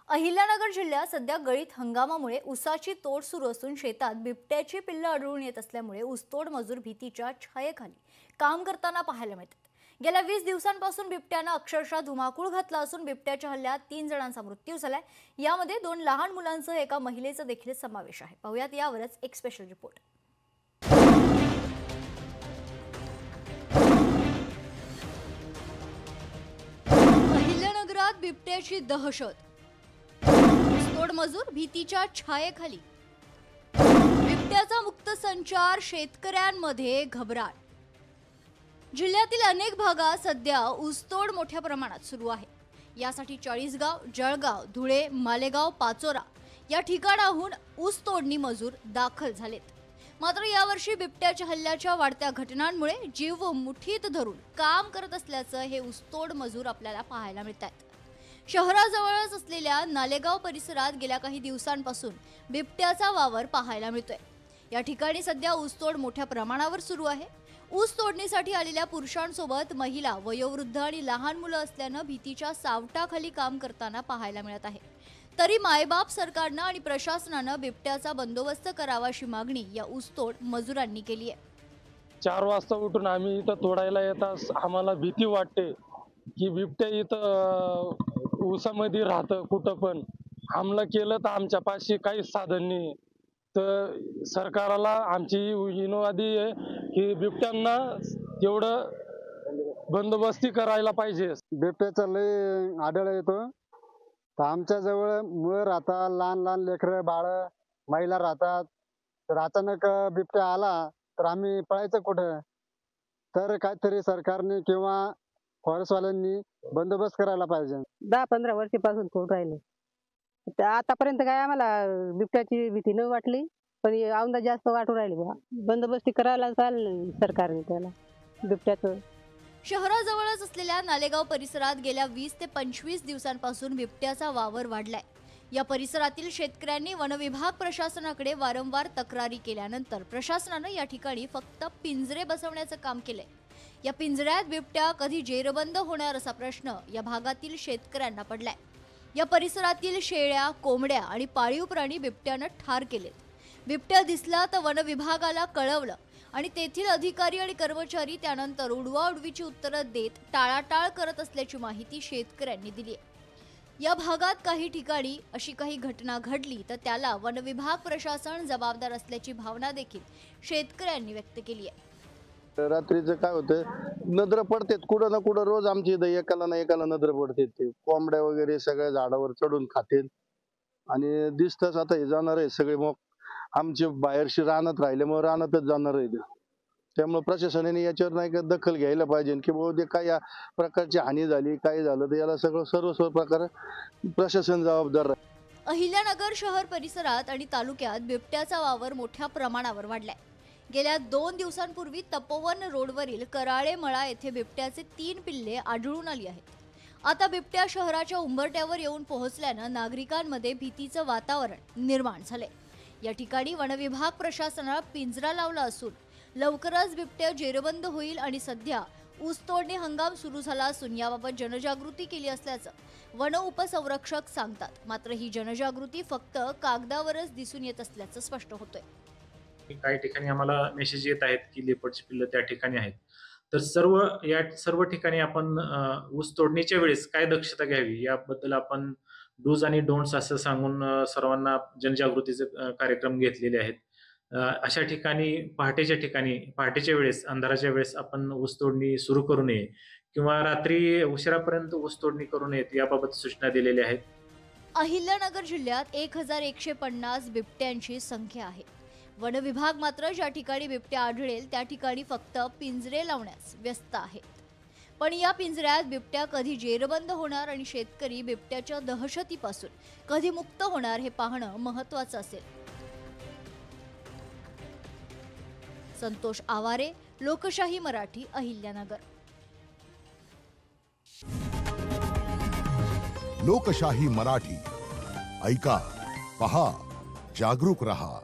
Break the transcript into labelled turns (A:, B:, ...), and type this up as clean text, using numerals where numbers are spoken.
A: अहिल्यानगर जिल्ह्यात सध्या गळीत हंगामामुळे ऊसाची तोड सुरू असून शेतात बिबट्याची पिल्लं आढळून येत असल्यामुळे ऊसतोड मजूर भीतीच्या छायेखाली काम करताना पाहायला मिळतात। गेल्या 20 दिवसांपासून बिबट्यानं अक्षरशः धुमाकूळ घातला असून बिबट्याच्या हल्ल्यात 3 जणांचा मृत्यू झालाय। यामध्ये 2 लहान मुलांसह एका महिलेचा देखील समावेश आहे। पाहूयात यावरच एक स्पेशल रिपोर्ट। अहिल्यानगरात बिबट्याची दहशत, तोड मजूर भीतीच्या छायेखाली, बिबट्याचा मुक्त संचार, शेतकऱ्यांमध्ये घबराट। जिल्ह्यातील अनेक भागात सध्या ऊसतोड मोठ्या प्रमाणात सुरू आहे। यासाठी चाळीसगाव, जळगाव, धुळे, मालेगाव, पाचोरा या ठिकाणाहून ऊस तोडणी मजूर दाखल झालेत। मात्र यावर्षी बिबट्याच्या हल्ल्याच्या वाढत्या घटनांमुळे जीव मुठीत धरून काम करत असल्याचं हे ऊसतोड मजूर आपल्याला पाहायला मिळतात। शहराजवळच असलेल्या नालेगाव परिसरात गेल्या काही दिवसांपासून बिबट्याचा वावर पाहायला मिळतोय। या ठिकाणी सध्या ऊसतोड मोठ्या प्रमाणावर सुरू आहे। ऊस तोडणीसाठी आलेल्या पुरुषांसोबत महिला, वयोवृद्ध आणि लहान मुलं असल्यानं भीतीच्या सावटाखाली काम करताना पाहायला मिळत आहे। तरी मायबाप सरकारनं आणि प्रशासनानं बिबट्याचा बंदोबस्त करावा अशी मागणी या ऊसतोड मजुरांनी केली आहे।
B: 4 वाजता उठून आम्ही इथं तोडायला येताच आम्हाला भीती वाटते की बिबट्या इथं ऊसामध्ये राहतं, कुठं पण हमला केलं तर आमच्या पाशी काहीच साधन नाही। तर सरकारला आमची विनंती आहे की बिबट्यांना तेवढं बंदोबस्ती करायला पाहिजे।
C: बिबट्याचा लय आढळ येतो। तर आमच्या जवळ मुलं राहतात, लहान लहान लेकरं बाळ महिला राहतात। तर अचानक बिबट्या आला तर आम्ही पळायचं कुठं? तर काहीतरी सरकारने किंवा फॉरेस्टवाल्यांनी बंदोबस्त करायला पाहिजे।
D: 10-15 वर्षापासून करून राहिले। आतापर्यंत काय आम्हाला बिबट्याची भीती न वाटली, पण औंदा जास्त वाटू राहिली बा। बंदोबस्ती करायला चालेल सरकारने त्याला बिबट्याचं।
A: शहराजवळच असलेल्या नालेगाव परिसरात गेल्या 20 ते 25 दिवसांपासून बिबट्याचा वावर वाढलाय। या परिसरातील शेतकऱ्यांनी वनविभाग प्रशासनाकडे वारंवार तक्रारी केल्यानंतर प्रशासनानं या ठिकाणी फक्त पिंजरे बसवण्याचं काम केलंय। या पिंजऱ्यात बिबट्या कधी जेरबंद होणार असा प्रश्न या भागातील शेतकऱ्यांना पडलाय। या परिसरातील शेळ्या, कोंबड्या आणि पाळीव प्राणी बिबट्यानं ठार केलेत। बिबट्या दिसला तर वनविभागाला कळवलं आणि तेथील अधिकारी आणि कर्मचारी त्यानंतर उडवाउडवीची उत्तरं देत टाळाटाळ करत असल्याची माहिती शेतकऱ्यांनी दिली आहे। या भागात काही ठिकाणी अशी काही घटना घडली तर त्याला वनविभाग प्रशासन जबाबदार असल्याची भावना देखील शेतकऱ्यांनी व्यक्त केली आहे।
E: रात्रीचं काय होतं, नजर पडतात कुठं ना कुठं, रोज आमची इथं एकाला ना एकाला नजर पडते। ते कोंबड्या वगैरे सगळ्या झाडावर चढून खातील आणि दिसतच आता हे जाणार आहे सगळे। मग आमचे बाहेरशी रानात राहिल्यामुळे रानातच जाणार आहे। त्यामुळे प्रशासनाने याच्यावर नाही का दखल घ्यायला पाहिजे की बाबा ते काय या प्रकारची हानी झाली, काय झालं तर याला सगळं सर्व प्रकार प्रशासन जबाबदार आहे।
A: अहिल्यानगर शहर परिसरात आणि तालुक्यात बिबट्याचा वावर मोठ्या प्रमाणावर वाढलाय। गेल्या 2 दिवसांपूर्वी तपोवन रोडवरील कराळे मळा येथे बिबट्याचे 3 पिल्ले आढळून आली आहेत। आता बिबट्या शहराच्या उंबरठ्यावर येऊन पोहोचल्यानं नागरिकांमध्ये भीतीचं वातावरण निर्माण झालंय। या ठिकाणी वनविभाग प्रशासनाला पिंजरा लावला असून लवकरच बिबट्या जेरबंद होईल आणि सध्या ऊस तोडणी हंगाम सुरू झाला असून याबाबत जनजागृती केली असल्याचं वन उपसंरक्षक सांगतात। मात्र ही जनजागृती फक्त कागदावरच दिसून येत असल्याचं स्पष्ट होतंय।
F: काही ठिकाणी आम्हाला मेसेज येत आहेत की लेपर्डची पिल्लं त्या ठिकाणी आहेत। तर सर्व ठिकाणी आपण ऊस तोडणीच्या वेळेस काय दक्षता घ्यावी याबद्दल आपण डूज आणि डोंट्स असं सांगून सर्वांना जनजागृतीचे कार्यक्रम घेतलेले आहेत। अशा ठिकाणी पहाटेच्या वेळेस, अंधाराच्या वेळेस आपण ऊस तोडणी सुरू करू नये किंवा रात्री उशिरापर्यंत ऊस तोडणी करू नयेत याबाबत सूचना दिलेल्या आहेत।
A: अहिल्यानगर जिल्ह्यात 1150 बिबट्यांची संख्या आहे। वन विभाग मात्र ज्या ठिकाणी बिबट्या आढळेल त्या ठिकाणी फक्त पिंजरे लावण्यास व्यस्त आहेत। पण या पिंजऱ्यात बिबट्या कधी जेरबंद होणार आणि शेतकरी बिबट्याच्या दहशतीपासून कधी मुक्त होणार हे पाहणं महत्त्वाचं असेल। संतोष आवारे, लोकशाही मराठी, अहिल्यानगर।
G: लोकशाही मराठी ऐका, पहा, जागरूक रहा।